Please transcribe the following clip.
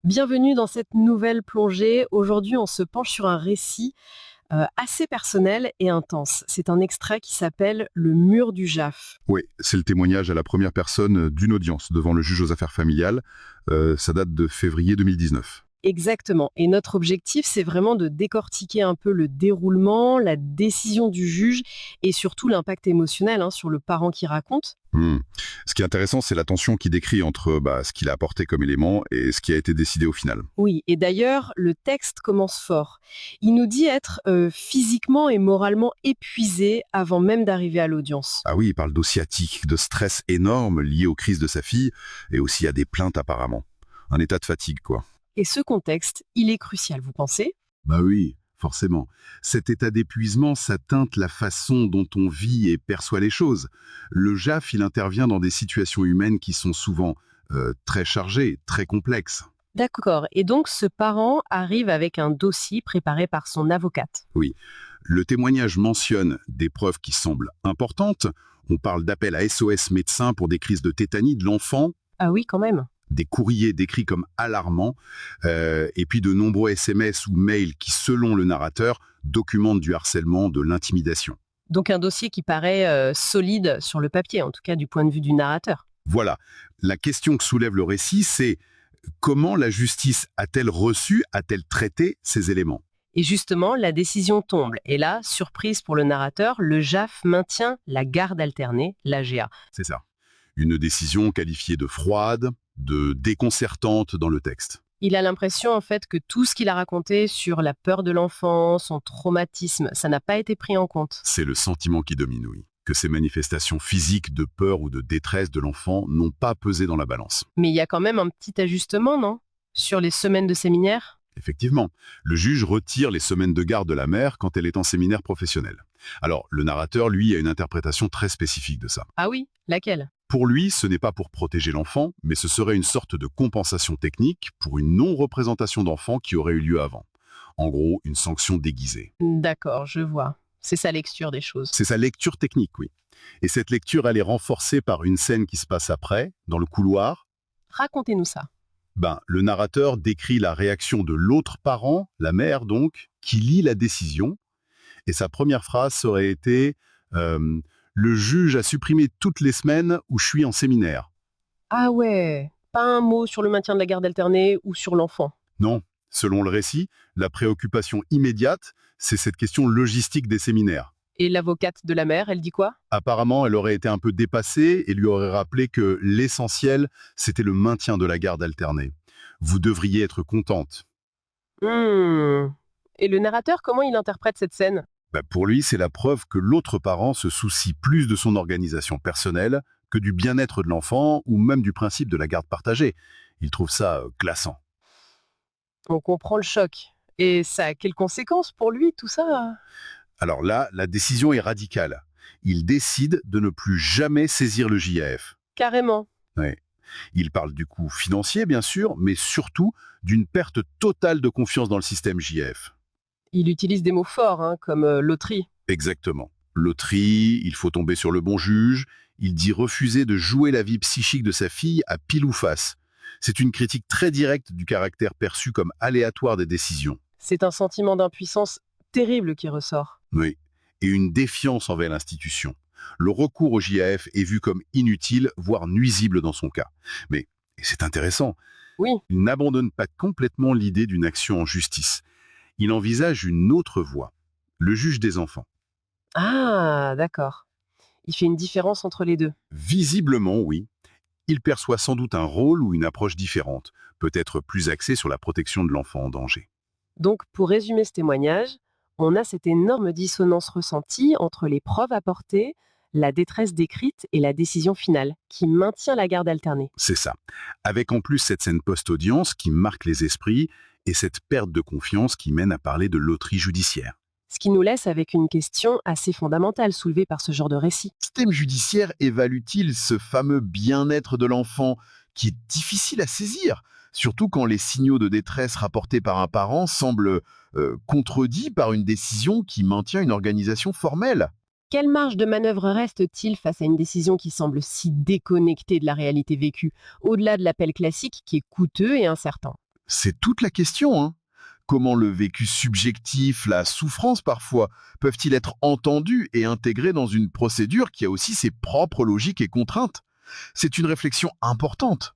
Bienvenue dans cette nouvelle plongée. Aujourd'hui, on se penche sur un récit assez personnel et intense. C'est un extrait qui s'appelle «Le mur du Jaff». Oui, c'est le témoignage à la première personne d'une audience devant le juge aux affaires familiales. Ça date de février 2019. Exactement. Et notre objectif, c'est vraiment de décortiquer un peu le déroulement, la décision du juge et surtout l'impact émotionnel sur le parent qui raconte. Hmm. Ce qui est intéressant, c'est la tension qu'il décrit entre ce qu'il a apporté comme élément et ce qui a été décidé au final. Oui, et d'ailleurs, le texte commence fort. Il nous dit être physiquement et moralement épuisé avant même d'arriver à l'audience. Ah oui, il parle d'osciatique, de stress énorme lié aux crises de sa fille et aussi à des plaintes apparemment. Un état de fatigue, quoi. Et ce contexte, il est crucial, vous pensez? Bah oui, forcément. Cet état d'épuisement, ça teinte la façon dont on vit et perçoit les choses. Le JAF, il intervient dans des situations humaines qui sont souvent très chargées, très complexes. D'accord. Et donc, ce parent arrive avec un dossier préparé par son avocate. Oui. Le témoignage mentionne des preuves qui semblent importantes. On parle d'appel à SOS médecins pour des crises de tétanie de l'enfant, Ah oui, quand même. des courriers décrits comme alarmants, et puis de nombreux SMS ou mails qui, selon le narrateur, documentent du harcèlement, de l'intimidation. Donc, un dossier qui paraît solide sur le papier, en tout cas du point de vue du narrateur. Voilà. La question que soulève le récit, c'est comment la justice a-t-elle reçu, a-t-elle traité ces éléments? Et justement, la décision tombe. Et là, surprise pour le narrateur, le JAF maintient la garde alternée, l'AGA. C'est ça. Une décision qualifiée de froide, de déconcertante dans le texte. Il a l'impression, en fait, que tout ce qu'il a raconté sur la peur de l'enfant, son traumatisme, ça n'a pas été pris en compte. C'est le sentiment qui domine, oui. Que ces manifestations physiques de peur ou de détresse de l'enfant n'ont pas pesé dans la balance. Mais il y a quand même un petit ajustement, non? Sur les semaines de séminaire? Effectivement, le juge retire les semaines de garde de la mère quand elle est en séminaire professionnel. Alors, le narrateur, lui, a une interprétation très spécifique de ça. Ah oui, laquelle? Pour lui, ce n'est pas pour protéger l'enfant, mais ce serait une sorte de compensation technique pour une non-représentation d'enfant qui aurait eu lieu avant. En gros, une sanction déguisée. D'accord, je vois. C'est sa lecture des choses. C'est sa lecture technique, oui. Et cette lecture, elle est renforcée par une scène qui se passe après, dans le couloir. Racontez-nous ça. Le narrateur décrit la réaction de l'autre parent, la mère donc, qui lit la décision. Et sa première phrase aurait été Le juge a supprimé toutes les semaines où je suis en séminaire. Ah ouais, pas un mot sur le maintien de la garde alternée ou sur l'enfant. Non, selon le récit, la préoccupation immédiate, c'est cette question logistique des séminaires. Et l'avocate de la mère, elle dit quoi? Apparemment, elle aurait été un peu dépassée et lui aurait rappelé que l'essentiel, c'était le maintien de la garde alternée. Vous devriez être contente. Hmm. Et le narrateur, comment il interprète cette scène? Pour lui, c'est la preuve que l'autre parent se soucie plus de son organisation personnelle que du bien-être de l'enfant ou même du principe de la garde partagée. Il trouve ça glaçant. On comprend le choc. Et ça a quelles conséquences pour lui, tout ça? Alors là, la décision est radicale. Il décide de ne plus jamais saisir le JAF. Carrément. Ouais. Il parle du coût financier, bien sûr, mais surtout d'une perte totale de confiance dans le système JAF. Il utilise des mots forts, comme loterie. Exactement. Loterie, il faut tomber sur le bon juge. Il dit refuser de jouer la vie psychique de sa fille à pile ou face. C'est une critique très directe du caractère perçu comme aléatoire des décisions. C'est un sentiment d'impuissance terrible qui ressort. Oui. Et une défiance envers l'institution. Le recours au JAF est vu comme inutile, voire nuisible dans son cas. Mais, et c'est intéressant, Oui. il n'abandonne pas complètement l'idée d'une action en justice. Il envisage une autre voie, le juge des enfants. Ah, d'accord. Il fait une différence entre les deux. Visiblement, oui. Il perçoit sans doute un rôle ou une approche différente, peut-être plus axée sur la protection de l'enfant en danger. Donc, pour résumer ce témoignage, on a cette énorme dissonance ressentie entre les preuves apportées, la détresse décrite et la décision finale, qui maintient la garde alternée. C'est ça. Avec en plus cette scène post-audience qui marque les esprits et cette perte de confiance qui mène à parler de loterie judiciaire. Ce qui nous laisse avec une question assez fondamentale soulevée par ce genre de récit. Le système judiciaire évalue-t-il ce fameux bien-être de l'enfant qui est difficile à saisir, surtout quand les signaux de détresse rapportés par un parent semblent contredits par une décision qui maintient une organisation formelle? Quelle marge de manœuvre reste-t-il face à une décision qui semble si déconnectée de la réalité vécue, au-delà de l'appel classique qui est coûteux et incertain? C'est toute la question, hein. Comment le vécu subjectif, la souffrance parfois, peuvent-ils être entendus et intégrés dans une procédure qui a aussi ses propres logiques et contraintes? C'est une réflexion importante.